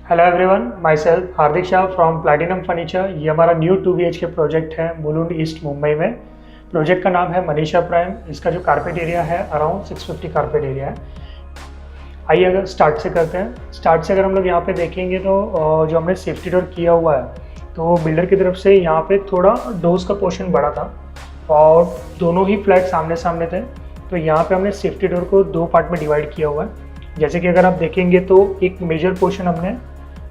Hello everyone, my self Hardik Shah from platinum furniture. ये हमारा new 2 BHK project है Mulund east Mumbai में। प्रोजेक्ट का नाम है मनीषा प्राइम। इसका जो कारपेट एरिया है अराउंड 650 कारपेट एरिया है। आइए अगर स्टार्ट से करते हैं। स्टार्ट से अगर हम लोग यहाँ पे देखेंगे तो जो हमने सेफ्टी डोर किया हुआ है तो बिल्डर की तरफ से यहाँ पे थोड़ा डोर्स का पोर्शन बड़ा था और दोनों ही फ्लैट सामने सामने थे, तो यहाँ पे हमने सेफ्टी डोर को 2 पार्ट में डिवाइड किया हुआ है। जैसे कि अगर आप देखेंगे तो एक मेजर पोर्शन हमने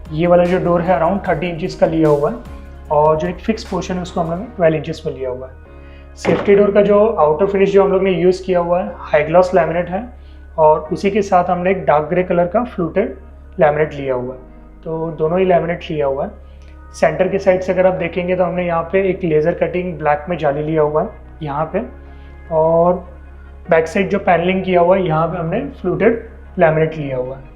ये वाला जो डोर है अराउंड 30 इंचज़ का लिया हुआ है और जो एक फिक्स पोर्शन है उसको हम लोग ने 12 इंचज़ में लिया हुआ है। सेफ्टी डोर का जो आउटर फिनिश जो हम लोग ने यूज़ किया हुआ है हाई ग्लॉस लैमिनेट है और उसी के साथ हमने एक डार्क ग्रे कलर का फ्लूटेड लैमिनेट लिया हुआ है, तो दोनों ही लैमिनेट लिया हुआ है। सेंटर के साइड से अगर आप देखेंगे तो हमने यहाँ पे एक लेज़र कटिंग ब्लैक में जाली लिया हुआ है यहाँ पे, और बैक साइड जो पैनलिंग किया हुआ है यहाँ पे हमने फ्लूटेड लैमिनेट लिया हुआ है।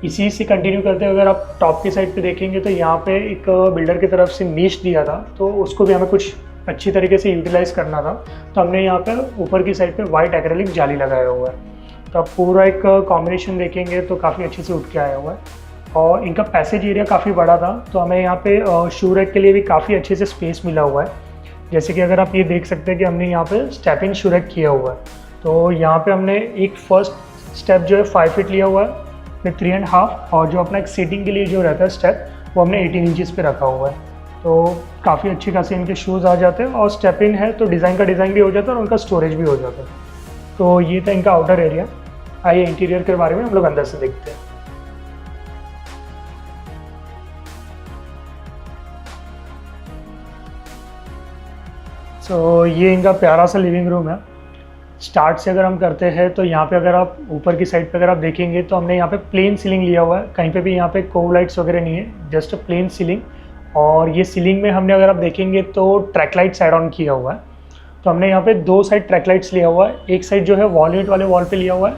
इसी से कंटिन्यू करते हुए अगर आप टॉप की साइड पे देखेंगे तो यहाँ पे एक बिल्डर की तरफ से नीश दिया था, तो उसको भी हमें कुछ अच्छी तरीके से यूटिलाइज़ करना था, तो हमने यहाँ पे ऊपर की साइड पे वाइट एक्रेलिक जाली लगाया हुआ है। तो आप पूरा एक कॉम्बिनेशन देखेंगे तो काफ़ी अच्छे से उठ के आया हुआ है और इनका पैसेज एरिया काफ़ी बड़ा था, तो हमें यहाँ पे शू रैक के लिए भी काफ़ी अच्छे से स्पेस मिला हुआ है। जैसे कि अगर आप ये देख सकते हैं कि हमने यहाँ पे स्टेपिंग शू रैक किया हुआ है, तो यहाँ पे हमने एक फर्स्ट स्टेप जो है 5 फीट लिया हुआ है फिर 3.5, और जो अपना एक सीटिंग के लिए जो रहता है स्टेप वो हमने 18 इंचज़ पे रखा हुआ है। तो काफ़ी अच्छी खासी इनके शूज़ आ जाते हैं और स्टेप इन है तो डिज़ाइन का डिज़ाइन भी हो जाता है और उनका स्टोरेज भी हो जाता है। तो ये था इनका आउटर एरिया। आइए इंटीरियर के बारे में हम लोग अंदर से देखते हैं। तो ये इनका प्यारा सा लिविंग रूम है। स्टार्ट से अगर हम करते हैं तो यहाँ पे अगर आप ऊपर की साइड पे अगर आप देखेंगे तो हमने यहाँ पे प्लेन सीलिंग लिया हुआ है, कहीं पे भी यहाँ पे कोव लाइट्स वगैरह नहीं है, जस्ट अ प्लेन सीलिंग। और ये सीलिंग में हमने अगर आप देखेंगे तो ट्रैक लाइट्स ऐड ऑन किया हुआ है। तो हमने यहाँ पे 2 साइड ट्रैक लाइट्स लिया हुआ है, एक साइड जो है वॉल यूनिट वाले वॉल पे लिया हुआ है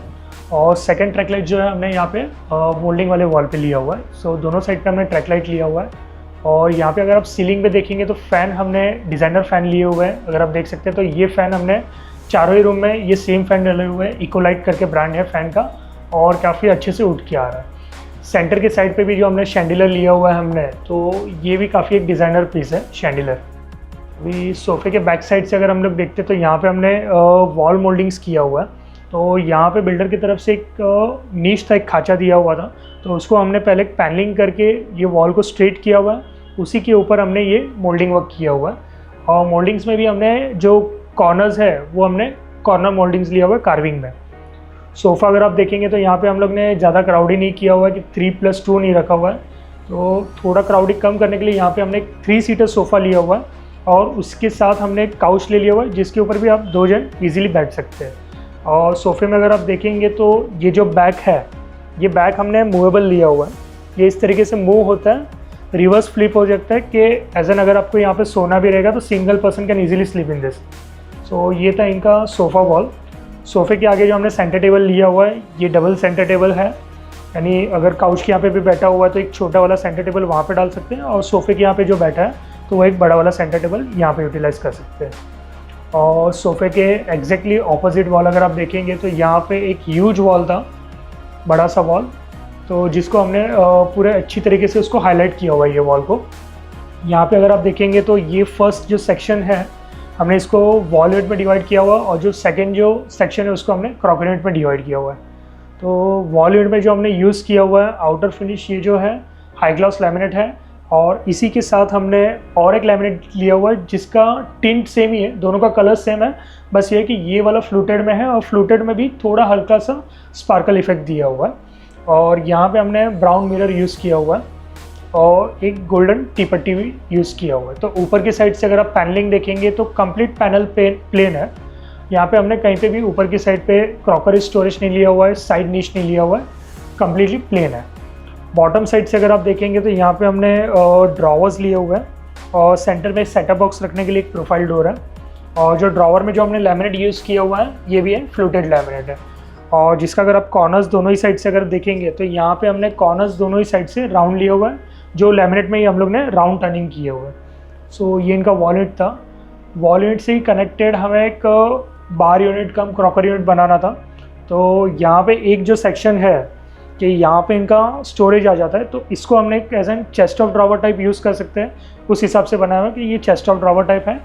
और सेकेंड ट्रैक लाइट जो है हमने यहाँ पे मोल्डिंग वाले वॉल पे लिया हुआ है। सो दोनों साइड पे हमने ट्रैक लाइट लिया हुआ है। और यहाँ पे अगर आप सीलिंग पे देखेंगे तो फ़ैन हमने डिज़ाइनर फ़ैन लिए हुए हैं, अगर आप देख सकते हैं। तो ये फ़ैन हमने चारों ही रूम में ये सेम फ़ैन डले हुए हैं, इकोलाइट करके ब्रांड है फ़ैन का, और काफ़ी अच्छे से उठ के आ रहा है। सेंटर के साइड पे भी जो हमने शैंडिलर लिया हुआ है हमने, तो ये भी काफ़ी एक डिज़ाइनर पीस है शैंडिलर। अभी सोफ़े के बैक साइड से अगर हम लोग देखते हैं तो यहाँ पे हमने वॉल मोल्डिंग्स किया हुआ है। तो यहाँ पे बिल्डर की तरफ से एक नीश था, एक खाँचा दिया हुआ था, तो उसको हमने पहले पैनलिंग करके ये वॉल को स्ट्रेट किया हुआ है, उसी के ऊपर हमने ये मोल्डिंग वर्क किया हुआ है। और मोल्डिंग्स में भी हमने जो कॉर्नर्स है वो हमने कॉर्नर मोल्डिंग्स लिया हुआ है कार्विंग में। सोफ़ा अगर आप देखेंगे तो यहाँ पे हम लोग ने ज़्यादा क्राउडी नहीं किया हुआ है कि 3+2 नहीं रखा हुआ है, तो थोड़ा क्राउडी कम करने के लिए यहाँ पे हमने एक 3 सीटर सोफ़ा लिया हुआ है और उसके साथ हमने एक काउच ले लिया हुआ है जिसके ऊपर भी आप 2 जन ईजिली बैठ सकते हैं। और सोफ़े में अगर आप देखेंगे तो ये जो बैक है, ये बैक हमने मूवेबल लिया हुआ है, ये इस तरीके से मूव होता है, रिवर्स फ्लिप हो जाता है कि एज एन अगर आपको यहाँ पे सोना भी रहेगा तो single person can easily sleep in this. So ये था इनका सोफ़ा वॉल। सोफ़े के आगे जो हमने सेंटर टेबल लिया हुआ है ये डबल सेंटर टेबल है, यानी अगर काउच के यहाँ पे भी बैठा हुआ है तो एक छोटा वाला सेंटर टेबल वहाँ पे डाल सकते हैं और सोफ़े के यहाँ पे जो बैठा है तो वो एक बड़ा वाला सेंटर टेबल यहाँ पे यूटिलाइज़ कर सकते हैं। और सोफ़े के एग्जैक्टली ऑपोजिट वॉल अगर आप देखेंगे तो यहाँ पे एक ह्यूज वॉल था, बड़ा सा वॉल, तो जिसको हमने पूरे अच्छी तरीके से उसको हाईलाइट किया हुआ है ये वॉल को। यहाँ पे अगर आप देखेंगे तो ये फर्स्ट जो सेक्शन है हमने इसको वॉल यूनिट में डिवाइड किया हुआ और जो सेकंड जो सेक्शन है उसको हमने क्रॉकर यूनिट में डिवाइड किया हुआ है। तो वॉल यूनिट में जो हमने यूज़ किया हुआ है आउटर फिनिश ये जो है हाई ग्लॉस लैमिनेट है और इसी के साथ हमने और एक लैमिनेट लिया हुआ है जिसका टिंट सेम ही है, दोनों का कलर सेम है, बस ये है कि ये वाला फ्लूटेड में है और फ्लूटेड में भी थोड़ा हल्का सा स्पार्कल इफेक्ट दिया हुआ है। और यहाँ पे हमने ब्राउन मिरर यूज़ किया हुआ है और एक गोल्डन टी पट्टी भी यूज़ किया हुआ है। तो ऊपर की साइड से अगर आप पैनलिंग देखेंगे तो कंप्लीट पैनल प्लेन है। यहाँ पे हमने कहीं पे भी ऊपर की साइड पे क्रॉकरी स्टोरेज नहीं लिया हुआ है, साइड नीश नहीं लिया हुआ है, कम्प्लीटली प्लेन है। बॉटम साइड से अगर आप देखेंगे तो यहाँ पे हमने ड्रॉवर्स लिए हुए हैं और सेंटर में सेटअप बॉक्स रखने के लिए एक प्रोफाइल डोर है और जो ड्रॉवर में जो हमने लैमिनेट यूज़ किया हुआ है ये भी है फ्लूटेड लैमिनेट है और जिसका अगर आप कॉर्नर्स दोनों ही साइड से अगर देखेंगे तो यहाँ पे हमने कॉर्नर्स दोनों ही साइड से राउंड लिया हुआ है, जो लैमिनेट में ही हम लोग ने राउंड टर्निंग किया हुआ है। सो ये इनका वॉल यूनिट था। वॉल यूनिट से ही कनेक्टेड हमें एक बार यूनिट कम क्रॉकर यूनिट बनाना था, तो यहाँ पे एक जो सेक्शन है कि यहाँ पे इनका स्टोरेज आ जाता है, तो इसको हमने एक as an chest of drawer type use कर सकते हैं। उस हिसाब से बनाया हुआ है कि ये चेस्ट ऑफ ड्रॉवर टाइप है।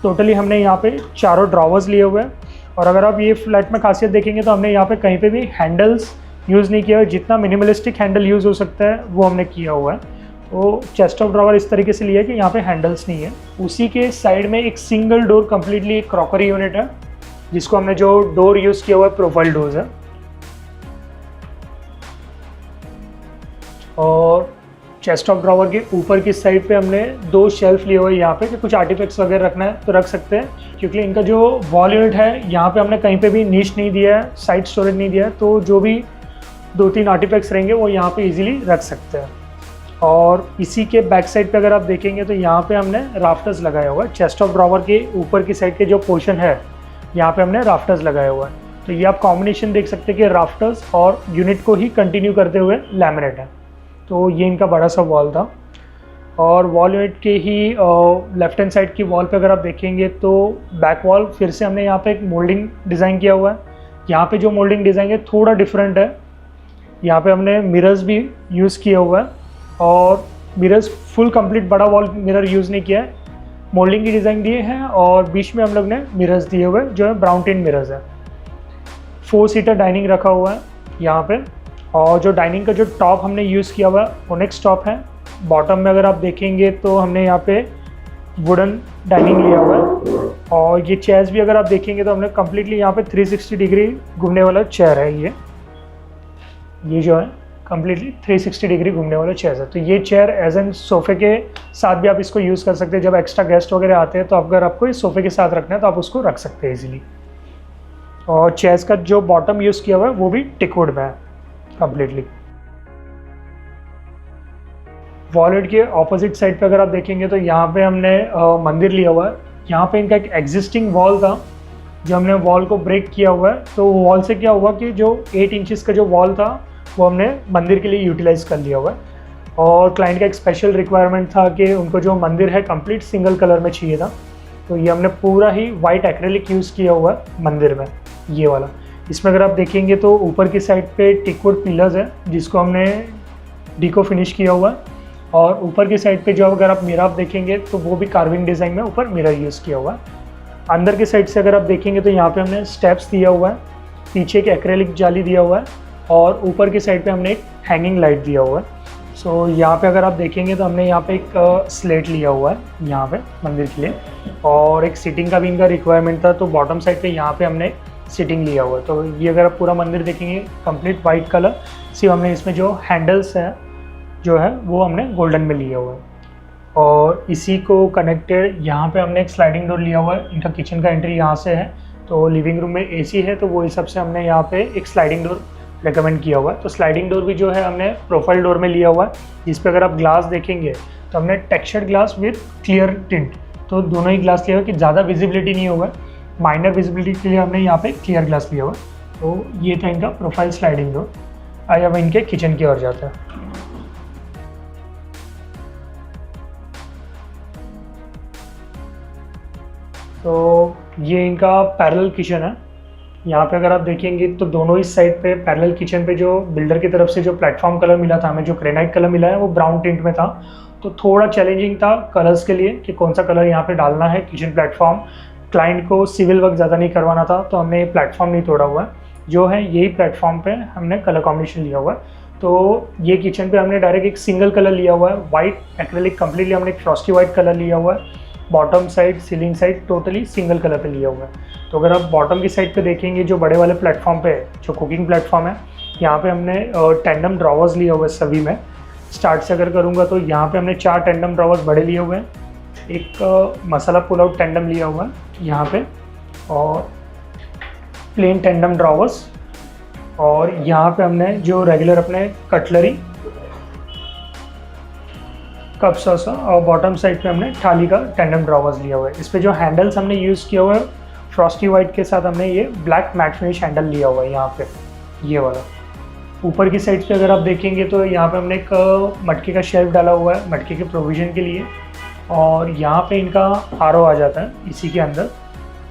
टोटली हमने यहाँ पे चारों ड्रॉवर्स लिए हुए हैं। और अगर आप ये फ्लैट में खासियत देखेंगे तो हमने यहाँ पे कहीं पे भी हैंडल्स यूज़ नहीं किया है। जितना मिनिमलिस्टिक हैंडल यूज़ हो सकता है वो हमने किया हुआ है। तो चेस्ट ऑफ ड्रॉवर इस तरीके से लिया है कि यहाँ पे हैंडल्स नहीं है। उसी के साइड में एक single door completely crockery unit है, जिसको हमने जो डोर यूज़ किया हुआ है प्रोफाइल डोर्स है। और चेस्ट ऑफ ड्रॉवर के ऊपर की साइड पे हमने 2 शेल्फ लिए हुए हैं यहाँ पे, कि कुछ आर्टिफैक्ट्स वगैरह रखना है तो रख सकते हैं। क्योंकि इनका जो वॉल यूनिट है यहाँ पे हमने कहीं पे भी नीश नहीं दिया है, साइड स्टोरेज नहीं दिया है, तो जो भी 2-3 आर्टिफैक्ट्स रहेंगे वो यहाँ पे इजीली रख सकते हैं। और इसी के बैक साइड पे अगर आप देखेंगे तो यहाँ पे हमने राफ्टर्स लगाया हुआ है। चेस्ट ऑफ ड्रॉवर के ऊपर की साइड के जो पोर्शन है यहाँ पे हमने राफ्टर्स लगाया हुआ है। तो ये आप कॉम्बिनेशन देख सकते हैं कि राफ्टर्स और यूनिट को ही कंटिन्यू करते हुए लैमिनेट है। तो ये इनका बड़ा सा वॉल था। और वॉल यूनिट के ही लेफ्ट हैंड साइड की वॉल पे अगर आप देखेंगे तो बैक वॉल फिर से हमने यहाँ पे एक मोल्डिंग डिज़ाइन किया हुआ है। यहाँ पे जो मोल्डिंग डिज़ाइन है थोड़ा डिफरेंट है। यहाँ पे हमने मिरर्स भी यूज़ किया हुआ है, और मिरर्स फुल कंप्लीट बड़ा वॉल मिरर यूज़ नहीं किया है। मोल्डिंग की डिज़ाइन दिए हैं और बीच में हम लोग ने मिरर्स दिए हुए जो है ब्राउन टिन मिरर्स है। 4 सीटर डाइनिंग रखा हुआ है यहाँ पे। और जो डाइनिंग का जो टॉप हमने यूज़ किया हुआ है ओनेक्स टॉप है। बॉटम में अगर आप देखेंगे तो हमने यहाँ पे वुडन डाइनिंग लिया हुआ है। और ये चेयर्स भी अगर आप देखेंगे तो हमने कम्प्लीटली यहाँ पे 360 डिग्री घूमने वाला चेयर है। ये जो है कम्प्लीटली 360 डिग्री घूमने वाला चेयर है। तो ये चेयर एज एन सोफ़े के साथ भी आप इसको यूज़ कर सकते हैं। जब एक्स्ट्रा गेस्ट वगैरह आते हैं तो अगर आपको इस सोफ़े के साथ रखना है तो आप उसको रख सकते हैं ईजिली। और चेयर्स का जो बॉटम यूज़ किया हुआ है वो भी टिकवुड में है कम्प्लीटली। वॉलेट के ऑपोजिट साइड पे अगर आप देखेंगे तो यहाँ पे हमने मंदिर लिया हुआ है। यहाँ पे इनका एक एग्जिस्टिंग वॉल था, जो हमने वॉल को ब्रेक किया हुआ है। तो वॉल से क्या हुआ कि जो 8 इंचेस का जो वॉल था वो हमने मंदिर के लिए यूटिलाइज कर लिया हुआ है। और क्लाइंट का एक स्पेशल रिक्वायरमेंट था कि उनको जो मंदिर है कंप्लीट सिंगल कलर में चाहिए था। तो ये हमने पूरा ही वाइट एक्रेलिक यूज़ किया हुआ है मंदिर में, ये वाला। इसमें अगर आप देखेंगे तो ऊपर की साइड पे टिकवुड पिलर्स है जिसको हमने डीको फिनिश किया हुआ है। और ऊपर की साइड पे जो अगर आप मिरर देखेंगे तो वो भी कार्विंग डिज़ाइन में ऊपर मिरर यूज़ किया हुआ है। अंदर की साइड से अगर आप देखेंगे तो यहाँ पे हमने स्टेप्स दिया हुआ है, पीछे एक एक्रेलिक जाली दिया हुआ है, और ऊपर की साइड पे हमने एक हैंगिंग लाइट दिया हुआ है। सो यहाँ पे अगर आप देखेंगे तो हमने यहाँ पे एक स्लेट लिया हुआ है यहाँ पे मंदिर के लिए। और एक सीटिंग का भी इनका रिक्वायरमेंट था, तो बॉटम साइड पे यहाँ पे हमने सीटिंग लिया हुआ है। तो ये अगर आप पूरा मंदिर देखेंगे कंप्लीट वाइट कलर, सिर्फ हमने इसमें जो हैंडल्स हैं जो है वो हमने गोल्डन में लिया हुआ है। और इसी को कनेक्टेड यहाँ पे हमने एक स्लाइडिंग डोर लिया हुआ है। इनका किचन का एंट्री यहाँ से है, तो लिविंग रूम में एसी है तो वो हिसाब से हमने यहाँ पे एक स्लाइडिंग डोर रेकमेंड किया हुआ है। तो स्लाइडिंग डोर भी जो है हमने प्रोफाइल डोर में लिया हुआ है, जिस पे अगर आप ग्लास देखेंगे तो हमने textured glass with clear tint, तो दोनों ही ग्लास लिया हुआ कि ज़्यादा विजिबिलिटी नहीं होगा। माइनर विजिबिलिटी के लिए हमने यहाँ पे क्लियर ग्लास लिया हुआ। तो ये था इनका प्रोफाइल स्लाइडिंग डोर। आइए अब इनके किचन की ओर जाते हैं। तो ये इनका पैरेलल किचन है। यहाँ पे अगर आप देखेंगे तो दोनों ही साइड पे पैरेलल किचन पे जो बिल्डर की तरफ से जो प्लेटफॉर्म कलर मिला था हमें, जो ग्रेनाइट कलर मिला है वो ब्राउन टिंट में था। तो थोड़ा चैलेंजिंग था कलर्स के लिए कि कौन सा कलर यहाँ पे डालना है। किचन प्लेटफॉर्म क्लाइंट को सिविल वर्क ज़्यादा नहीं करवाना था, तो हमने ये प्लेटफॉर्म नहीं तोड़ा हुआ है। जो है यही प्लेटफॉर्म पे हमने कलर कॉम्बिनेशन लिया हुआ है। तो ये किचन पे हमने डायरेक्ट एक सिंगल कलर लिया हुआ है, वाइट एक्रेलिक कम्प्लीटली हमने एक फ्रॉस्टी वाइट कलर लिया हुआ है। Bottom side, ceiling side totally single colour पे लिया हुआ है। तो अगर आप बॉटम की साइड पे देखेंगे जो बड़े वाले प्लेटफॉर्म पे जो कुकिंग प्लेटफॉर्म है, यहाँ पे हमने टेंडम ड्रॉवर्स लिया हुआ है सभी में। स्टार्ट से अगर करूँगा तो यहाँ पे हमने 4 टेंडम ड्रॉवर्स बड़े लिए हुए हैं, एक मसाला पुल आउट टेंडम लिया हुआ है यहाँ पे, और प्लेन टेंडम ड्रॉवर्स। और यहाँ पे हमने जो रेगुलर अपने कटलरी, कप सॉस, और बॉटम साइड पे हमने थाली का टेंडम ड्रॉवर्स लिया हुआ है। इस पे जो हैंडल्स हमने यूज़ किया हुआ है फ्रॉस्टी वाइट के साथ, हमने ये ब्लैक मैट फिनिश हैंडल लिया हुआ है यहाँ पे, ये वाला। ऊपर की साइड पे अगर आप देखेंगे तो यहाँ पे हमने एक मटके का शेल्फ डाला हुआ है मटके के प्रोविज़न के लिए। और यहाँ पे इनका आरओ आ जाता है इसी के अंदर।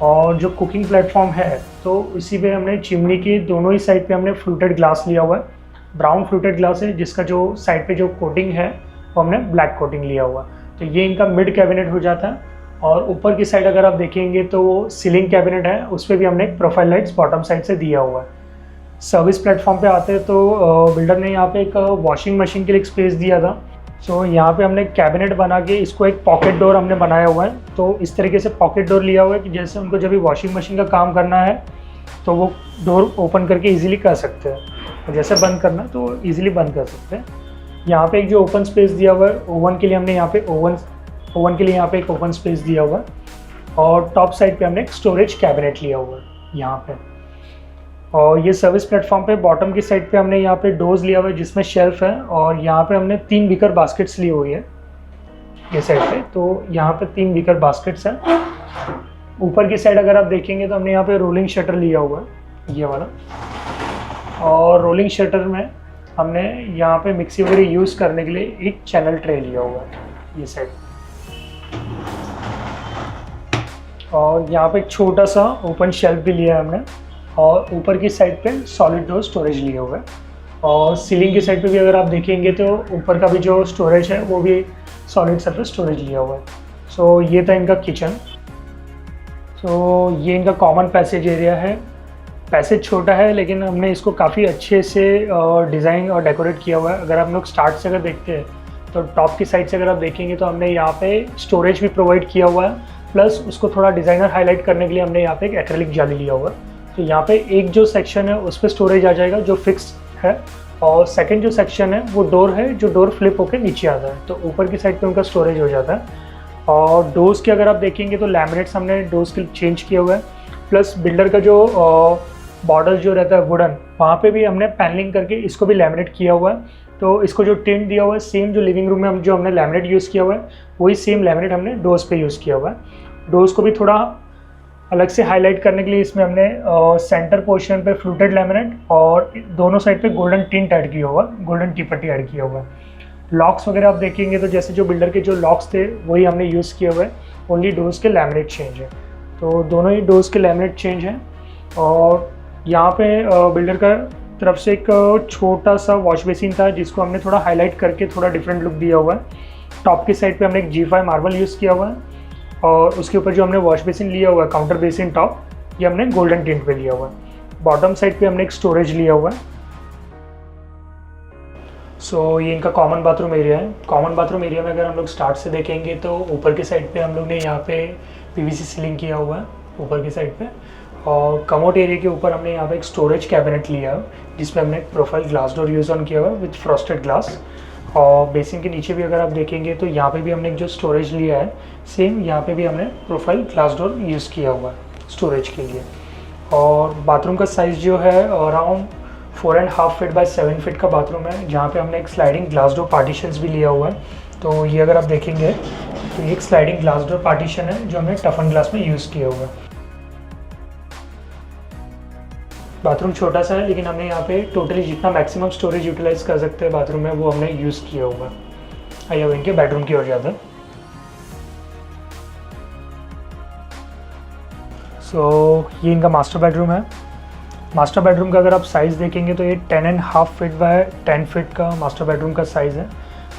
और जो कुकिंग प्लेटफॉर्म है तो इसी पे हमने चिमनी की दोनों ही साइड पे हमने फ्लूटेड ग्लास लिया हुआ है। ब्राउन फ्लूटेड ग्लास है जिसका जो साइड पे जो कोटिंग है वो हमने ब्लैक कोटिंग लिया हुआ। तो ये इनका मिड कैबिनेट हो जाता है। और ऊपर की साइड अगर आप देखेंगे तो वो सीलिंग कैबिनेट है, उस पर भी हमने एक प्रोफाइल लाइट्स बॉटम साइड से दिया हुआ है। सर्विस प्लेटफॉर्म पे आते हैं तो बिल्डर ने यहाँ पे एक वॉशिंग मशीन के लिए एक स्पेस दिया था। सो यहाँ पे हमने कैबिनेट बना के इसको एक पॉकेट डोर हमने बनाया हुआ है। तो इस तरीके से पॉकेट डोर लिया हुआ है कि जैसे उनको जब भी वॉशिंग मशीन का काम करना है तो वो डोर ओपन करके इजीली कर सकते हैं, और जैसे बंद करना है तो इजीली बंद कर सकते हैं। यहाँ पे एक जो ओपन स्पेस दिया हुआ है ओवन के लिए, हमने यहाँ पे ओवन के लिए यहाँ पे एक ओपन स्पेस दिया हुआ है। और टॉप साइड पे हमने एक स्टोरेज कैबिनेट लिया हुआ है यहाँ पे। और ये सर्विस प्लेटफॉर्म पे बॉटम की साइड पे हमने यहाँ पे डोर्स लिया हुआ है जिसमें शेल्फ है, और यहाँ पे हमने 3 बीकर बास्केट्स ली हुई है ये साइड पे। तो यहाँ पे 3 बीकर बास्केट्स हैं। ऊपर की साइड अगर आप देखेंगे तो हमने यहाँ पे रोलिंग शटर लिया हुआ है ये वाला। और रोलिंग शटर में हमने यहाँ पे मिक्सी वगैरह यूज़ करने के लिए एक चैनल ट्रे लिया हुआ है ये साइड। और यहाँ पे एक छोटा सा ओपन शेल्फ भी लिया है हमने। और ऊपर की साइड पे सॉलिड डोर स्टोरेज लिया हुआ है। और सीलिंग की साइड पे भी अगर आप देखेंगे तो ऊपर का भी जो स्टोरेज है वो भी सॉलिड सरफेस स्टोरेज लिया हुआ है। सो ये था इनका किचन। सो ये इनका कॉमन पैसेज एरिया है। पैसेज छोटा है लेकिन हमने इसको काफ़ी अच्छे से डिज़ाइन और डेकोरेट किया हुआ है। अगर हम लोग स्टार्ट से अगर देखते हैं तो टॉप की साइड से अगर आप देखेंगे तो हमने यहाँ पे स्टोरेज भी प्रोवाइड किया हुआ है, प्लस उसको थोड़ा डिज़ाइनर हाईलाइट करने के लिए हमने यहाँ पे एक एक्रेलिक जाली लिया हुआ है। तो यहाँ पे एक जो सेक्शन है उस पर स्टोरेज आ जाएगा जो फिक्स है, और सेकंड जो सेक्शन है वो डोर है जो डोर फ्लिप होकर नीचे आता है, तो ऊपर की साइड पे उनका स्टोरेज हो जाता है। और डोर्स के अगर आप देखेंगे तो लैमिनेट्स हमने डोर्स के चेंज किया हुआ है, प्लस बिल्डर का जो बॉर्डर जो रहता है वुडन, वहाँ पे भी हमने पैनलिंग करके इसको भी लैमिनेट किया हुआ है। तो इसको जो टिंट दिया हुआ है सेम जो लिविंग रूम में हमने लैमिनेट यूज़ किया हुआ है वही सेम लैमिनेट हमने डोर्स पे यूज़ किया हुआ है। डोर्स को भी थोड़ा अलग से हाईलाइट करने के लिए इसमें हमने सेंटर पोर्शन पे फ्लूटेड लैमिनेट और दोनों साइड पे गोल्डन टिंट ऐड किया हुआ है, गोल्डन टीपट्टी ऐड किया हुआ है। लॉक्स वगैरह आप देखेंगे तो जैसे जो बिल्डर के जो लॉक्स थे वही हमने यूज़ किया हुआ है, ओनली डोर्स के लैमिनेट चेंज है। तो दोनों ही डोर्स के लैमिनेट चेंज हैं। और यहाँ पे बिल्डर का तरफ से एक छोटा सा वॉश बेसिन था जिसको हमने थोड़ा हाईलाइट करके थोड़ा डिफरेंट लुक दिया हुआ है। टॉप की साइड पे हमने एक G5 मार्बल यूज़ किया हुआ है, और उसके ऊपर जो हमने वॉश बेसिन लिया हुआ है काउंटर बेसिन टॉप, ये हमने गोल्डन टिंट पे लिया हुआ है। बॉटम साइड पे हमने एक स्टोरेज लिया हुआ है। सो ये इनका कॉमन बाथरूम एरिया है। कॉमन बाथरूम एरिया में अगर हम लोग स्टार्ट से देखेंगे तो ऊपर की साइड पे हम लोग ने यहाँ पे PVC सीलिंग किया हुआ है ऊपर की साइड पे, और कमोड एरिया के ऊपर हमने यहाँ पे एक स्टोरेज कैबिनेट लिया है जिसमें हमने एक profile glass door use on किया हुआ है विथ फ्रॉस्टेड ग्लास। और बेसिन के नीचे भी अगर आप देखेंगे तो यहाँ पे भी हमने एक जो स्टोरेज लिया है सेम यहाँ पे भी हमने प्रोफाइल ग्लास डोर यूज़ किया हुआ है स्टोरेज के लिए। और बाथरूम का साइज़ जो है अराउंड 4.5 फीट बाय 7 फीट का बाथरूम है, जहाँ पे हमने एक स्लाइडिंग ग्लास डोर पार्टीशंस भी लिया हुआ है। तो ये अगर आप देखेंगे तो एक स्लाइडिंग ग्लास डोर पार्टीशन है जो हमने टफन ग्लास में यूज़ किया हुआ है। बाथरूम छोटा सा है लेकिन हमने यहाँ पे टोटली जितना मैक्सिमम स्टोरेज यूटिलाइज कर सकते हैं बाथरूम में वो हमने यूज़ किया हुआ है। आइए अब इनके बेडरूम की ओर जाते हैं। सो ये इनका मास्टर बेडरूम है। मास्टर बेडरूम का अगर आप साइज़ देखेंगे तो ये 10.5 फीट बाय 10 फीट का मास्टर बेडरूम का साइज़ है,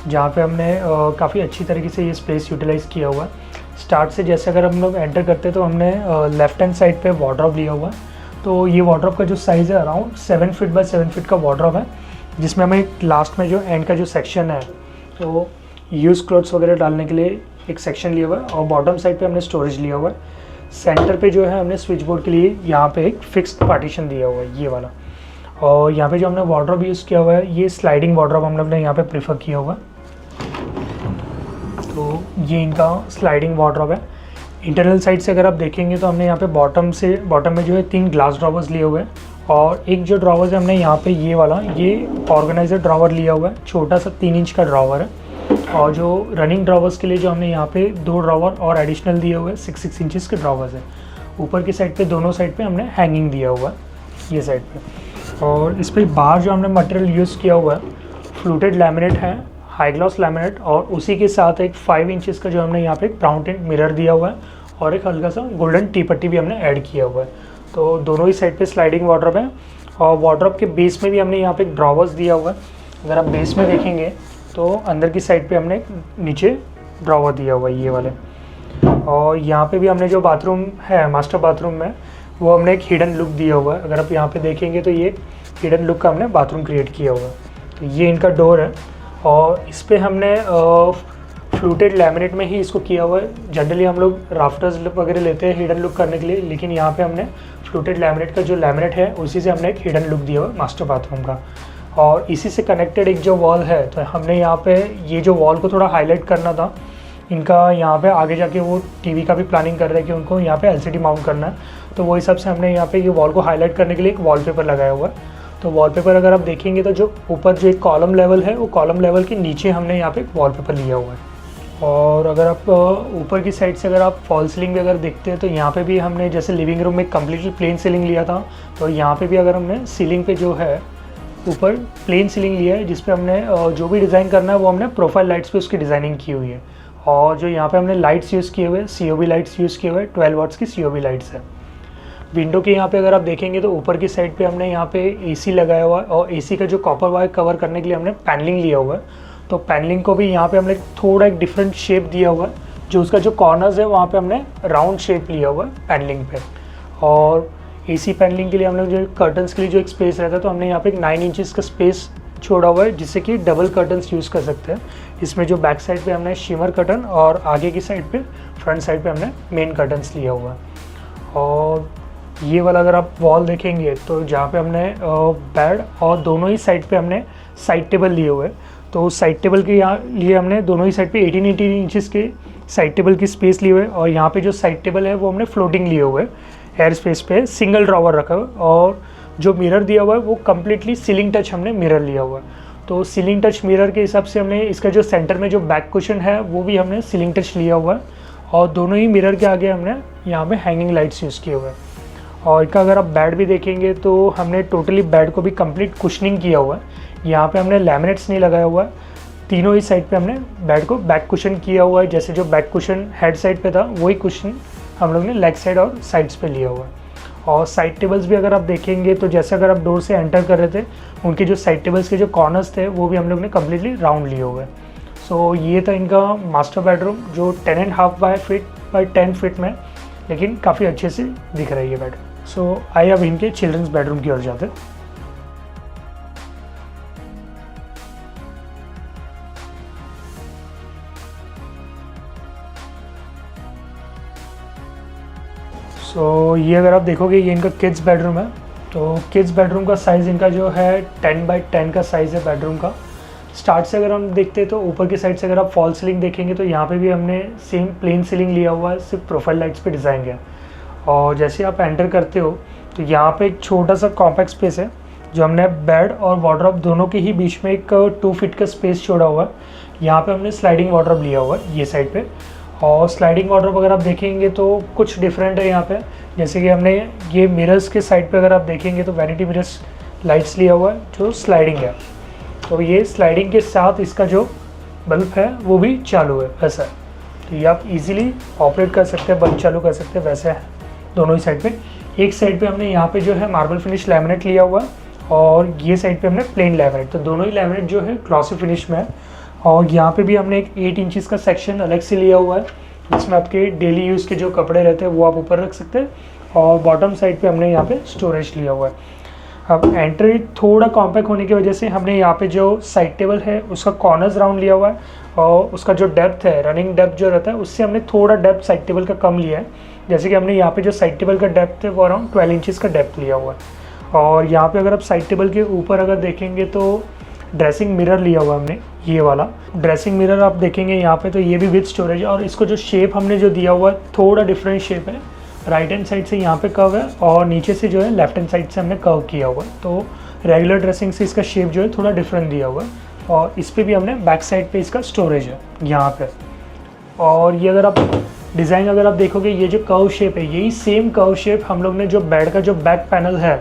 जहाँ पे हमने काफ़ी अच्छी तरीके से ये स्पेस यूटिलाइज़ किया हुआ है। स्टार्ट से जैसे अगर हम लोग एंटर करते हैं तो हमने लेफ्ट हैंड साइड पे वार्डरोब लिया हुआ है। तो ये वार्डरोब का जो साइज़ है अराउंड 7 फीट बाय 7 फीट का वार्डरोब है, जिसमें हमें लास्ट में जो एंड का जो सेक्शन है तो यूज़ क्लोथ्स वगैरह डालने के लिए एक सेक्शन लिया हुआ है। और बॉटम साइड पे हमने स्टोरेज लिया हुआ है। सेंटर पे जो है हमने स्विच बोर्ड के लिए यहाँ पे एक फिक्स्ड पार्टीशन दिया हुआ है ये वाला। और यहाँ पे जो हमने वार्डरोब यूज़ किया हुआ है ये स्लाइडिंग वार्डरोब हम लोग ने यहाँ पे प्रीफर किया हुआ है। तो ये इनका स्लाइडिंग वार्डरोब है। इंटरनल साइड से अगर आप देखेंगे तो हमने यहाँ पे बॉटम में जो है 3 ग्लास ड्रॉवर्स लिए हुए हैं, और एक जो ड्रॉवर्स है हमने यहाँ पे ये वाला ये ऑर्गेनाइजर ड्रॉवर लिया हुआ है, छोटा सा 3 इंच का ड्रॉवर है। और जो रनिंग ड्रॉवर्स के लिए जो हमने यहाँ पे 2 ड्रॉवर और एडिशनल दिए हुए हैं 6 इंचेस के ड्रॉवर्स है। ऊपर की साइड पे दोनों साइड पे हमने हैंगिंग दिया हुआ है ये साइड पे। और इस पर बाहर जो हमने मटेरियल यूज़ किया हुआ है फ्लूटेड लैमिनेट है, हाई ग्लॉस लैमिनेट, और उसी के साथ एक 5 इंचेस का जो हमने यहाँ पे ब्राउन टिंट मिरर दिया हुआ है, और एक हल्का सा गोल्डन टी पट्टी भी हमने ऐड किया हुआ है। तो दोनों ही साइड पे स्लाइडिंग वार्डरोब है। और वार्डरोब के बेस में भी हमने यहाँ पे एक ड्रॉवर्स दिया हुआ है। अगर आप बेस में देखेंगे तो अंदर की साइड पे हमने नीचे ड्रॉवर दिया हुआ है ये वाले। और यहाँ पे भी हमने जो बाथरूम है मास्टर बाथरूम में, वो हमने एक हिडन लुक दिया हुआ है। अगर आप यहाँ पे देखेंगे तो ये हिडन लुक का हमने बाथरूम क्रिएट किया हुआ है। तो ये इनका डोर है और इस पर हमने फ्लूटेड लैमिनेट में ही इसको किया हुआ है। जनरली हम लोग राफ्टर्स लुक वगैरह लेते हैं हिडन लुक करने के लिए, लेकिन यहाँ पे हमने फ्लूटेड लैमिनेट का जो लैमिनेट है उसी से हमने एक हिडन लुक दिया हुआ है मास्टर बाथरूम का। और इसी से कनेक्टेड एक जो वॉल है, तो हमने यहाँ पे ये जो वॉल को थोड़ा हाईलाइट करना था इनका। यहाँ पे आगे जाके वो टीवी का भी प्लानिंग कर रहे हैं कि उनको यहाँ पे एलसीडी माउंट करना है, तो वो हिसाब से हमने यहाँ पे ये वॉल को हाईलाइट करने के लिए एक वॉलपेपर लगाया हुआ है। तो वॉलपेपर अगर आप देखेंगे तो जो ऊपर जो एक कॉलम लेवल है, वो कॉलम लेवल के नीचे हमने यहाँ पे एक वॉलपेपर लिया हुआ है। और अगर आप ऊपर की साइड से अगर आप फॉल सीलिंग भी अगर देखते हैं तो यहाँ पे भी हमने जैसे लिविंग रूम में कम्प्लीटली प्लेन सीलिंग लिया था, तो यहाँ पे भी अगर हमने सीलिंग पे जो है ऊपर प्लेन सीलिंग लिया है, जिसपे हमने जो भी डिज़ाइन करना है वो हमने प्रोफाइल लाइट्स पे उसकी डिज़ाइनिंग की हुई है। और जो यहाँ पे हमने लाइट्स यूज़ किए हुए हैं, COB लाइट्स यूज़ किए हुए हैं, 12 वाट्स की COB लाइट्स है। विंडो के यहाँ पे अगर आप देखेंगे तो ऊपर की साइड पे हमने यहाँ पे AC लगाया हुआ है और AC का जो कॉपर वायर कवर करने के लिए हमने पैनलिंग लिया हुआ है। तो पैनलिंग को भी यहाँ पे हमने थोड़ा एक डिफरेंट शेप दिया हुआ है, जो उसका जो कॉर्नर्स है वहाँ पे हमने राउंड शेप लिया हुआ है पैनलिंग पे। और AC पैनलिंग के लिए हम लोग जो कर्टन्स के लिए जो एक स्पेस रहता है, तो हमने यहाँ पे एक 9 इंचज़ का स्पेस छोड़ा हुआ है, जिससे कि डबल कर्टन्स यूज़ कर सकते हैं। इसमें जो बैक साइड पे हमने शिमर कर्टन और आगे की साइड पे फ्रंट साइड पे हमने मेन कर्टन्स लिया हुआ है। और ये वाला अगर आप वॉल देखेंगे तो जहाँ पे हमने बेड और दोनों ही साइड पे हमने साइड टेबल लिए हुए हैं। तो साइड टेबल के यहाँ लिए हमने दोनों ही साइड पे 18 इंचज़ के साइड टेबल की स्पेस लिए हुए। और यहाँ पे जो साइड टेबल है वो हमने फ्लोटिंग लिए हुए एयर स्पेस पे सिंगल ड्रॉवर रखा हुआ। और जो मिरर दिया हुआ है वो कम्प्लीटली सीलिंग टच हमने मिरर लिया हुआ है। तो सीलिंग टच मिरर के हिसाब से हमने इसका जो सेंटर में जो बैक कुशन है वो भी हमने सीलिंग टच लिया हुआ है। और दोनों ही मिरर के आगे हमने यहाँ पे हैंगिंग लाइट्स यूज़ किए हुए हैं। और इनका अगर आप बेड भी देखेंगे तो हमने टोटली बेड को भी कंप्लीट कुशनिंग किया हुआ है। यहाँ पे हमने लैमिनेट्स नहीं लगाया हुआ है, तीनों ही साइड पे हमने बेड को बैक कुशन किया हुआ है। जैसे जो बैक कुशन हेड साइड पे था वही कुशन हम लोग ने लेग साइड और साइड्स पे लिया हुआ है। और साइड टेबल्स भी अगर आप देखेंगे तो जैसे अगर आप डोर से एंटर कर रहे थे, उनके जो साइड टेबल्स के जो कॉर्नर्स थे वो भी हम लोग ने कम्प्लीटली राउंड लिए हुए हैं। सो ये था इनका मास्टर बेडरूम, जो 10.5 फीट बाई 10 फीट में, लेकिन काफ़ी अच्छे से दिख रहा है ये बेड। सो आइए अब इनके चिल्ड्रंस बेडरूम की ओर जाते हैं। सो ये अगर आप देखोगे ये इनका किड्स बेडरूम है। तो किड्स बेडरूम का साइज़ इनका जो है 10 बाई 10 का साइज़ है बेडरूम का। स्टार्ट से अगर हम देखते हैं तो ऊपर की साइड से अगर आप फॉल सीलिंग देखेंगे तो यहाँ पे भी हमने सेम प्लेन सीलिंग लिया हुआ है, सिर्फ प्रोफाइल लाइट्स पे डिज़ाइन किया। और जैसे आप एंटर करते हो तो यहाँ पे एक छोटा सा कॉम्पैक्ट स्पेस है, जो हमने बेड और वार्डरोब दोनों के ही बीच में एक 2 फीट का स्पेस छोड़ा हुआ है। यहाँ पे हमने स्लाइडिंग वार्डरोब लिया हुआ है ये साइड पे। और स्लाइडिंग वार्डरोब अगर आप देखेंगे तो कुछ डिफरेंट है यहाँ पे। जैसे कि हमने ये मिरर्स के साइड पे अगर आप देखेंगे तो वैनिटी मिरर्स लाइट्स लिया हुआ है जो स्लाइडिंग है। तो ये स्लाइडिंग के साथ इसका जो बल्ब है वो भी चालू है वैसा है। तो ये आप इजीली ऑपरेट कर सकते हैं, बल्ब चालू कर सकते हैं, वैसे है दोनों ही साइड पे। एक साइड पे हमने यहाँ पे जो है मार्बल फिनिश लैमिनेट लिया हुआ है और ये साइड पे हमने प्लेन लैमिनेट। तो दोनों ही लैमिनेट जो है ग्लॉसी फिनिश में है। और यहाँ पे भी हमने एक 8 इंचज़ का सेक्शन अलग से लिया हुआ है, जिसमें आपके डेली यूज़ के जो कपड़े रहते हैं वो आप ऊपर रख सकते हैं। और बॉटम साइड पे हमने यहाँ पे स्टोरेज लिया हुआ है। अब एंट्री थोड़ा कॉम्पैक्ट होने की वजह से हमने यहाँ पे जो साइड टेबल है उसका कॉर्नर्स राउंड लिया हुआ है। और उसका जो डेप्थ है, रनिंग डेप्थ जो रहता है, उससे हमने थोड़ा डेप्थ साइड टेबल का कम लिया है। जैसे कि हमने यहाँ पे जो साइड टेबल का डेप्थ है वो अराउंड 12 इंचज़ का डेप्थ लिया हुआ है। और यहाँ पे अगर आप साइड टेबल के ऊपर अगर देखेंगे तो ड्रेसिंग मिरर लिया हुआ हमने, ये वाला ड्रेसिंग मिरर आप देखेंगे यहाँ पे, तो ये भी विद स्टोरेज। और इसको जो शेप हमने जो दिया हुआ है थोड़ा डिफरेंट शेप है। राइट हैंड साइड से यहाँ पे कर्व है और नीचे से जो है लेफ्ट हैंड साइड से हमने कर्व किया हुआ है। तो रेगुलर ड्रेसिंग से इसका शेप जो है थोड़ा डिफरेंट दिया हुआ है। और इस पर भी हमने बैक साइड पे इसका स्टोरेज है यहाँ पे। और ये अगर आप डिज़ाइन अगर आप देखोगे, ये जो कर्व शेप है यही सेम कर्व शेप हम लोग ने जो बेड का जो बैक पैनल है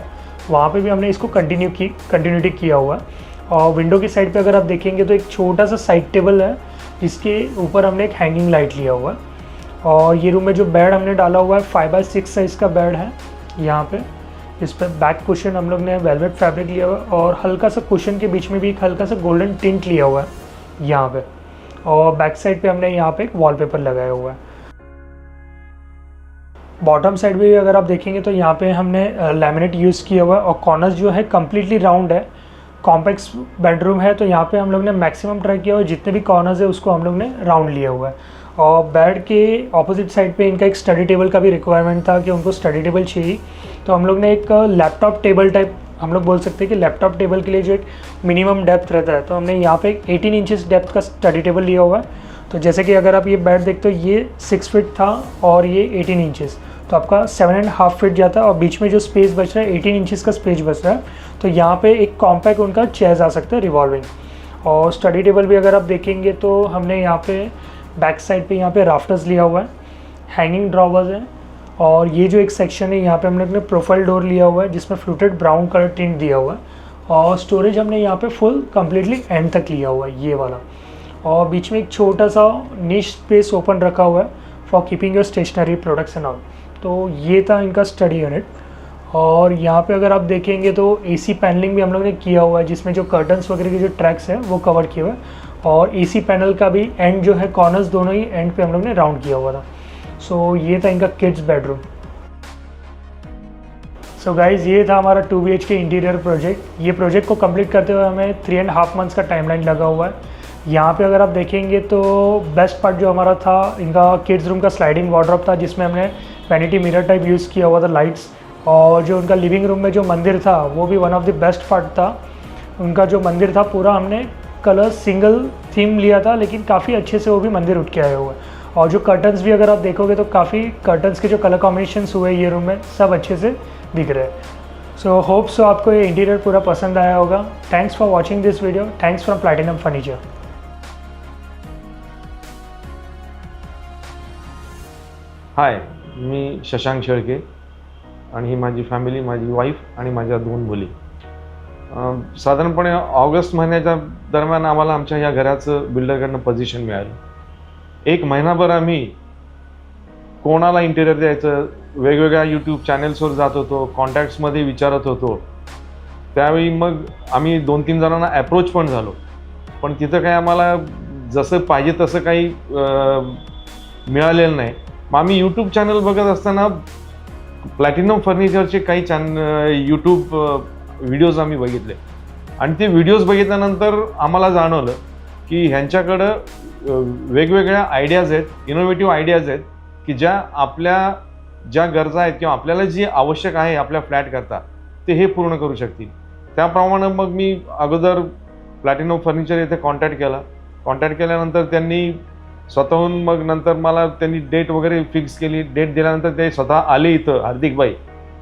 वहाँ पे भी हमने इसको कंटिन्यूटी किया हुआ है। और विंडो की साइड पे अगर आप देखेंगे तो एक छोटा सा साइड टेबल है, जिसके ऊपर हमने एक हैंगिंग लाइट लिया हुआ है। और ये रूम में जो बेड हमने डाला हुआ है 5x6 साइज़ का बेड है यहाँ पे। इस पर बैक कुशन हम लोग ने वेलवेट फैब्रिक लिया हुआ है और हल्का सा कुशन के बीच में भी एक हल्का सा गोल्डन टिंट लिया हुआ है यहाँ पे, और बैक साइड पे हमने यहाँ पे एक वॉलपेपर लगाया हुआ है। बॉटम साइड भी अगर आप देखेंगे तो यहाँ पे हमने लैमिनेट यूज़ किया हुआ है और कॉर्नर्स जो है कम्प्लीटली राउंड है। कॉम्पैक्ट बेडरूम है तो यहाँ पे हम लोग ने मैक्सिमम ट्राई किया हुआ है, जितने भी कॉर्नर्स है उसको हम लोग ने राउंड लिया हुआ है। और बेड के ऑपोजिट साइड पे इनका एक स्टडी टेबल का भी रिक्वायरमेंट था कि उनको स्टडी टेबल चाहिए, तो हम लोग ने एक लैपटॉप टेबल टाइप हम लोग बोल सकते हैं कि लैपटॉप टेबल के लिए जो एक मिनिमम डेप्थ रहता है, तो हमने यहाँ पे एक 18 इंचेस डेप्थ का स्टडी टेबल लिया हुआ है। तो जैसे कि अगर आप ये बेड देखते हो, ये 6 फीट था और ये 18 इंचेस, तो आपका 7.5 फीट जाता है और बीच में जो स्पेस बच रहा है 18 इंचेस का स्पेस बच रहा है। तो यहाँ पे एक कॉम्पैक्ट उनका चेयर्स आ सकता है रिवॉल्विंग। और स्टडी टेबल भी अगर आप देखेंगे तो हमने यहाँ पे बैक साइड पे यहाँ पे राफ्टर्स लिया हुआ है, हैंगिंग ड्रॉवर्स हैं, और ये जो एक सेक्शन है यहाँ पे हमने अपने प्रोफाइल डोर लिया हुआ है जिसमें फ्लूटेड ब्राउन कलर टिंट दिया हुआ है। और स्टोरेज हमने यहाँ पे फुल कम्प्लीटली एंड तक लिया हुआ है ये वाला, और बीच में एक छोटा सा निश स्पेस ओपन रखा हुआ है for keeping your stationery products and all. तो ये था इनका स्टडी यूनिट। और यहाँ पे अगर आप देखेंगे तो एसी पैनलिंग भी हम लोग ने किया हुआ है, जिसमें जो कर्टन्स वगैरह के जो ट्रैक्स हैं वो कवर किए हुए हैं, और एसी पैनल का भी एंड जो है कॉर्नर्स दोनों ही एंड पे हम लोग ने राउंड किया हुआ था। सो ये था इनका किड्स बेडरूम। सो गाइज़, ये था हमारा 2 BHK इंटीरियर प्रोजेक्ट। ये प्रोजेक्ट को कंप्लीट करते हुए हमें 3.5 मंथ्स का टाइमलाइन लगा हुआ है। यहाँ पे अगर आप देखेंगे तो बेस्ट पार्ट जो हमारा था, इनका किड्स रूम का स्लाइडिंग वार्डरोब था जिसमें हमने वैनिटी मिरर टाइप यूज़ किया हुआ था, लाइट्स। और जो उनका लिविंग रूम में जो मंदिर था वो भी one of the best part था। उनका जो मंदिर था पूरा हमने कलर सिंगल थीम लिया था, लेकिन काफ़ी अच्छे से वो भी मंदिर उठ के आया हुआ है। और जो कर्टन्स भी अगर आप देखोगे तो काफ़ी कर्टन्स के जो कलर कॉम्बिनेशंस हुए ये रूम में सब अच्छे से दिख रहे हैं। सो होप सो आपको ये इंटीरियर पूरा पसंद आया होगा। Thanks for watching this video. Thanks from platinum furniture. Hi, मी शशांक शेळके आणि ही माझी फॅमिली, माझी वाईफ आणि माझ्या 2 मुली। साधारणपणे ऑगस्ट महिन्याच्या दरम्यान आम्हाला आमच्या ह्या घराचं बिल्डरकडनं पोझिशन मिळालं। 1 महिनाभर आम्ही कोणाला इंटेरियर द्यायचं, वेगवेगळ्या यूट्यूब चॅनल्सवर जात होतो, कॉन्टॅक्ट्समध्ये विचारत होतो। त्यावेळी मग आम्ही 2-3 जणांना अप्रोच पण झालो, पण तिथं काही आम्हाला जसं पाहिजे तसं काही मिळालेलं नाही। मग आम्ही यूट्यूब चॅनल बघत असताना प्लॅटिनम फर्निचरचे काही यूट्यूब व्हिडिओज आम्ही बघितले, आणि ते व्हिडिओज बघितल्यानंतर आम्हाला जाणवलं की ह्यांच्याकडं वेगवेगळ्या आयडियाज आहेत, इनोव्हेटिव्ह आयडियाज आहेत की ज्या गरजा आहेत किंवा आपल्याला जी आवश्यक आहे आपल्या फ्लॅट करता ते हे पूर्ण करू शकतील। त्याप्रमाणे मग मी अगोदर प्लॅटिनम फर्निचर येथे कॉन्टॅक्ट केला। कॉन्टॅक्ट केल्यानंतर त्यांनी स्वतःहून मग नंतर मला त्यांनी डेट वगैरे फिक्स केली। डेट दिल्यानंतर ते स्वतः आले इथं,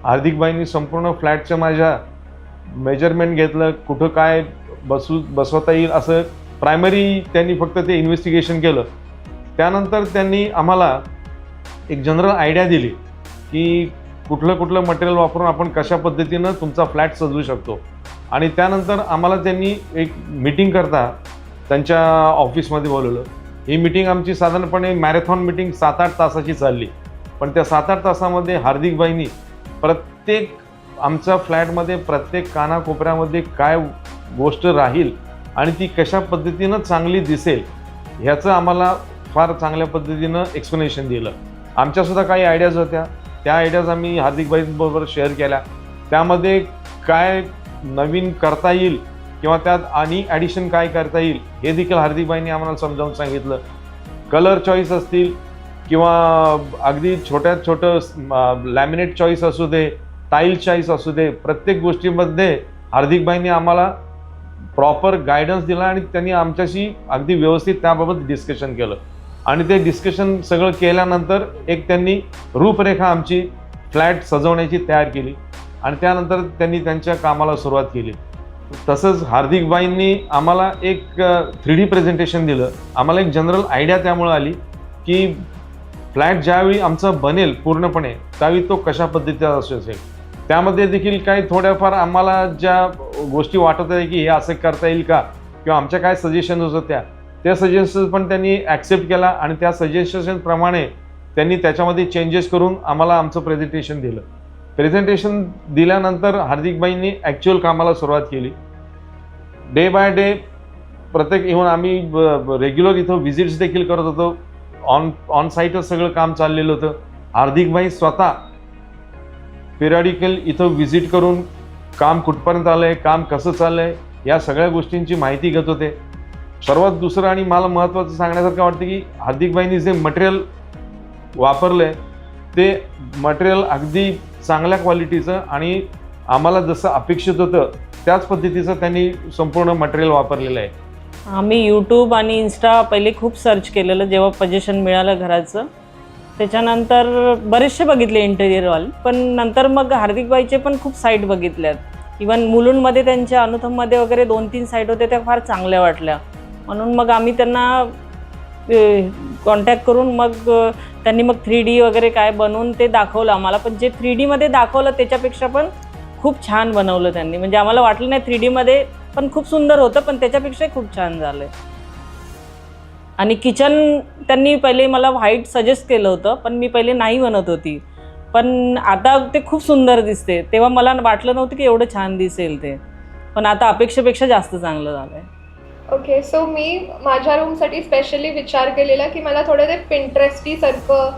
हार्दिकबाईंनी संपूर्ण फ्लॅटचं माझ्या मेजरमेंट घेतलं, कुठं काय बसवता येईल असं प्रायमरी त्यांनी फक्त ते इन्व्हेस्टिगेशन केलं। त्यानंतर त्यांनी आम्हाला एक जनरल आयडिया दिली की कुठलं मटेरियल वापरून आपण कशा पद्धतीनं तुमचा फ्लॅट सजवू शकतो। आणि त्यानंतर आम्हाला त्यांनी एक मीटिंग करता त्यांच्या ऑफिसमध्ये बोलवलं। ही मीटिंग आमची साधारणपणे मॅरेथॉन मीटिंग 7-8 तासाची चालली, पण त्या 7-8 तासामध्ये हार्दिकबाईंनी प्रत्येक आमच्या फ्लॅटमध्ये प्रत्येक कानाकोपऱ्यामध्ये काय गोष्ट राहील आणि ती कशा पद्धतीनं चांगली दिसेल ह्याचं आम्हाला फार चांगल्या पद्धतीनं एक्सप्लेनेशन दिलं। आमच्यासुद्धा काही आयडियाज होत्या, त्या आयडियाज आम्ही हार्दिकबाईंबरोबर शेअर केल्या। त्यामध्ये काय नवीन करता येईल किंवा त्यात आणि ॲडिशन काय करता येईल हे देखील हार्दिकबाईंनी आम्हाला समजावून सांगितलं। कलर चॉईस असतील किंवा अगदी छोट्यात छोटं लॅमिनेट चॉईस असू दे, टाईल चॉईस असू दे, प्रत्येक गोष्टीमध्ये हार्दिकबाईंनी आम्हाला प्रॉपर गायडन्स दिला आणि त्यांनी आमच्याशी अगदी व्यवस्थित त्याबाबत डिस्कशन केलं। आणि ते डिस्कशन सगळं केल्यानंतर एक त्यांनी रूपरेखा आमची फ्लॅट सजवण्याची तयार केली आणि त्यानंतर त्यांनी त्यांच्या कामाला सुरुवात केली। तसंच हार्दिकबाईंनी आम्हाला एक 3D प्रेझेंटेशन दिलं। आम्हाला एक जनरल आयडिया त्यामुळे आली की फ्लॅट ज्यावेळी आमचा बनेल पूर्णपणे त्यावेळी तो कशा पद्धतीचा असेल। त्यामध्ये देखील काही थोड्याफार आम्हाला ज्या गोष्टी वाटत आहे की हे असं करता येईल का किंवा आमच्या काय सजेशन्स होत्या त्या सजेशन्स पण त्यांनी ॲक्सेप्ट केला आणि त्या सजेशन्सप्रमाणे त्यांनी त्याच्यामध्ये चेंजेस करून आम्हाला आमचं प्रेझेंटेशन दिलं। प्रेझेंटेशन दिल्यानंतर हार्दिकबाईंनी ॲक्च्युअल कामाला सुरुवात केली. डे बाय डे प्रत्येक इव्हन आम्ही रेग्युलर इथं व्हिजिट्स देखील करत होतो. ऑन साईटच सगळं काम चाललेलं होतं. हार्दिकबाई स्वतः पिरियडिकल इथं व्हिजिट करून काम कुठपर्यंत आलं आहे, काम कसं चाललं आहे, या सगळ्या गोष्टींची माहिती घेत होते. सर्वात दुसरं आणि मला महत्त्वाचं सांगण्यासारखं वाटतं की हार्दिकबाईंनी जे मटेरियल वापरलं आहे ते मटेरियल अगदी चांगल्या क्वालिटीचं आणि आम्हाला जसं अपेक्षित होतं त्याच पद्धतीचं त्यांनी संपूर्ण मटेरियल वापरलेलं आहे. आम्ही यूट्यूब आणि इन्स्टा पहिले खूप सर्च केलेलं जेव्हा पोझिशन मिळालं घराचं. त्याच्यानंतर बरेचसे बघितले इंटेरियरवाले, पण नंतर मग हार्दिकबाईचे पण खूप साईट बघितल्यात. इवन मुलुंडमध्ये त्यांच्या अनुथममध्ये वगैरे 2-3 साईट होत्या, त्या फार चांगल्या वाटल्या. म्हणून मग आम्ही त्यांना कॉन्टॅक्ट करून मग त्यांनी मग 3D वगैरे काय बनवून ते दाखवलं आम्हाला. पण जे 3Dमध्ये दाखवलं त्याच्यापेक्षा पण खूप छान बनवलं त्यांनी. म्हणजे आम्हाला वाटलं नाही 3Dमध्ये पण खूप सुंदर होतं, पण त्याच्यापेक्षाही खूप छान झालं. आणि किचन त्यांनी पहिले मला व्हाईट सजेस्ट केलं होतं, पण मी पहिले नाही म्हणत होती. पण आता ते खूप सुंदर दिसते. तेव्हा मला वाटलं नव्हतं की एवढं छान दिसेल ते, पण आता अपेक्षेपेक्षा जास्त चांगलं झालं आहे. ओके, सो मी माझ्या रूमसाठी स्पेशली विचार केलेला की मला थोडं ते पिंटरेस्टीसारखं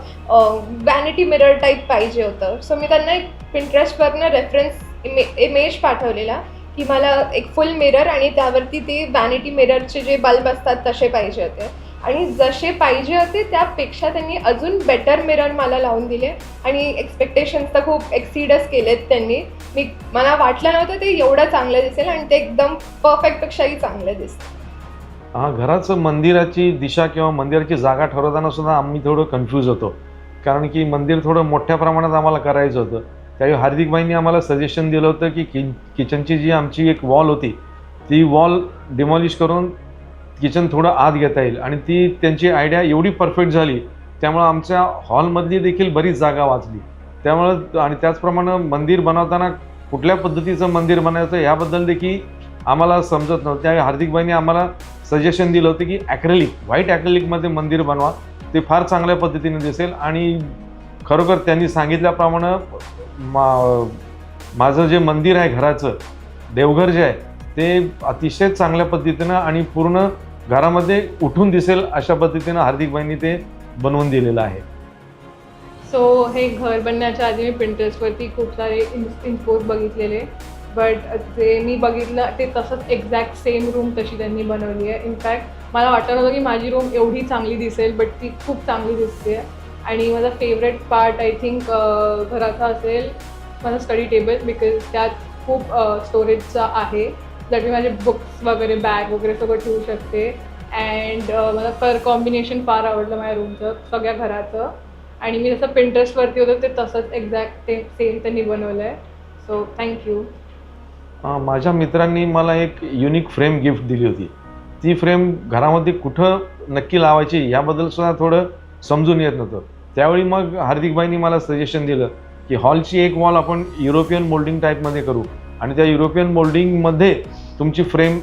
वॅनिटी मिरर टाईप पाहिजे होतं. सो मी त्यांना एक पिंटरेस्टवरनं रेफरन्स इमेज पाठवलेला की मला एक फुल मिरर आणि त्यावरती ते वॅनिटी मिररचे जे बल्ब असतात तसे पाहिजे होते. आणि जसे पाहिजे होते त्यापेक्षा त्यांनी अजून बेटर मिरर मला लावून दिले आणि एक्सपेक्टेशन्स तर खूप एक्सीडच केलेत त्यांनी. मला वाटलं नव्हतं ते एवढं चांगलं दिसेल आणि ते एकदम परफेक्टपेक्षाही चांगलं दिसतं. घराचं मंदिराची दिशा किंवा मंदिराची जागा ठरवताना सुद्धा आम्ही थोडं कन्फ्यूज होतो, कारण की मंदिर थोडं मोठ्या प्रमाणात आम्हाला करायचं होतं. त्यावेळी हार्दिकबाईंनी आम्हाला सजेशन दिलं होतं की किचनची जी आमची एक वॉल होती ती वॉल डिमॉलिश करून किचन थोडं आत घेता येईल, आणि ती त्यांची आयडिया एवढी परफेक्ट झाली त्यामुळं आमच्या हॉलमधली देखील बरीच जागा वाचली. त्यामुळं आणि त्याचप्रमाणे मंदिर बनवताना कुठल्या पद्धतीचं मंदिर बनायचं ह्याबद्दल देखील आम्हाला समजत नव्हतं. त्यावेळी हार्दिकबाईंनी आम्हाला सजेशन दिलं होतं की व्हाईट ॲक्रेलिकमध्ये मंदिर बनवा, ते फार चांगल्या पद्धतीने दिसेल. आणि खरोखर त्यांनी सांगितल्याप्रमाणे माझं जे मंदिर आहे घराचं देवघर जे आहे ते अतिशय चांगल्या पद्धतीनं आणि पूर्ण घरामध्ये उठून दिसेल अशा पद्धतीनं हार्दिकबाईंनी ते बनवून दिलेलं आहे. सो हे घर बनण्याच्या आधी मी पिंटरेस्टवरती खूप सारे इन्फोज बघितलेले, बट जे मी बघितलं ते तसंच एक्झॅक्ट सेम रूम तशी त्यांनी बनवली आहे. इनफॅक्ट मला वाटत नव्हतं की माझी रूम एवढी चांगली दिसेल, बट ती खूप चांगली दिसते. आणि माझा फेवरेट पार्ट आय थिंक घराचा असेल माझा स्टडी टेबल, बिकॉज त्यात खूप स्टोरेजचा आहे, ज्यात मी माझे बुक्स वगैरे बॅग वगैरे सगळं ठेवू शकते. अँड मला कलर कॉम्बिनेशन फार आवडलं माझ्या रूमचं सगळ्या घराचं. आणि मी जसं पिंटरेस्टवरती होतं ते तसंच एक्झॅक्ट ते सेम त्यांनी बनवलं आहे. So thank you. माझ्या मित्रांनी मला एक युनिक फ्रेम गिफ्ट दिली होती. ती फ्रेम घरामध्ये कुठं नक्की लावायची याबद्दल सुद्धा थोडं समजून येत नव्हतं. त्यावेळी मग हार्दिकबाईंनी मला सजेशन दिलं की हॉलची एक वॉल आपण युरोपियन मोल्डिंग टाईपमध्ये करू आणि त्या युरोपियन मोल्डिंगमध्ये तुमची फ्रेम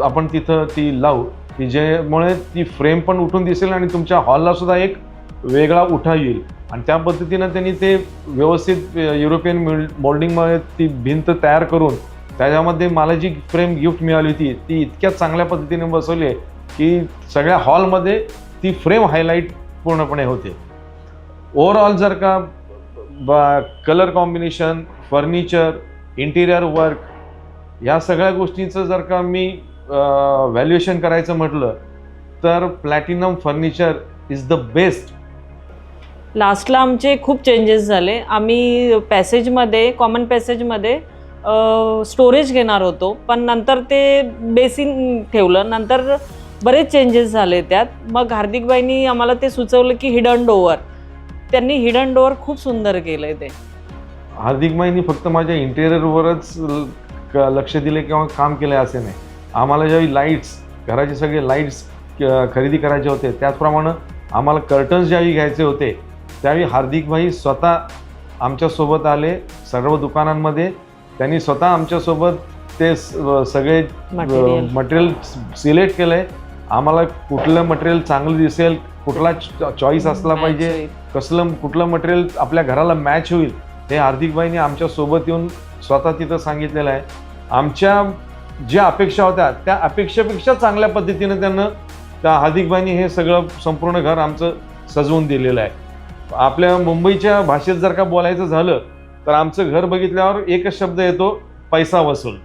आपण तिथं ती लावू की ज्यामुळे ती फ्रेम पण उठून दिसेल आणि तुमच्या हॉललासुद्धा एक वेगळा उठा येईल. आणि त्या पद्धतीनं त्यांनी ते व्यवस्थित युरोपियन मोल्डिंगमध्ये ती भिंत तयार करून त्याच्यामध्ये मला जी फ्रेम गिफ्ट मिळाली होती ती इतक्या चांगल्या पद्धतीने बसवली आहे की सगळ्या हॉलमध्ये ती फ्रेम हायलाईट पूर्णपणे होते. ओव्हरऑल जर का colour combination, furniture, interior work या सगळ्या गोष्टींचं जर का मी व्हॅल्युएशन करायचं म्हटलं तर platinum furniture is the best. लास्टला आमचे खूप चेंजेस झाले. आम्ही पॅसेजमध्ये कॉमन पॅसेजमध्ये स्टोरेज घेणार होतो, पण नंतर ते बेसिन ठेवलं. नंतर बरेच चेंजेस झाले त्यात. मग हार्दिकबाईंनी आम्हाला ते सुचवलं की हिडन डोअर. त्यांनी हिडन डोअर खूप सुंदर केलं आहे. ते हार्दिकबाईंनी फक्त माझ्या इंटेरियरवरच लक्ष दिले किंवा काम केलं असे नाही. आम्हाला ज्यावेळी लाईट्स, घराचे सगळे लाईट्स खरेदी करायचे होते, त्याचप्रमाणे आम्हाला कर्टन्स ज्यावेळी घ्यायचे होते त्यावेळी हार्दिकबाई स्वतः आमच्यासोबत आले. सर्व दुकानांमध्ये त्यांनी स्वतः आमच्यासोबत ते सगळे मटेरियल सिलेक्ट केलं आहे. आम्हाला कुठलं मटेरियल चांगलं दिसेल, कुठला चॉईस असला पाहिजे, कुठलं मटेरियल आपल्या घराला मॅच होईल हे हार्दिकबाईंनी आमच्या सोबत येऊन स्वतः तिथं सांगितलेलं आहे. आमच्या ज्या अपेक्षा होत्या त्या अपेक्षेपेक्षा चांगल्या पद्धतीनं त्यांना त्या हार्दिकबाईंनी हे सगळं संपूर्ण घर आमचं सजवून दिलेलं आहे. आपल्या मुंबईच्या भाषेत जर का बोलायचं झालं तर आमचं घर बघितल्यावर एकच शब्द येतो, पैसा वसूल.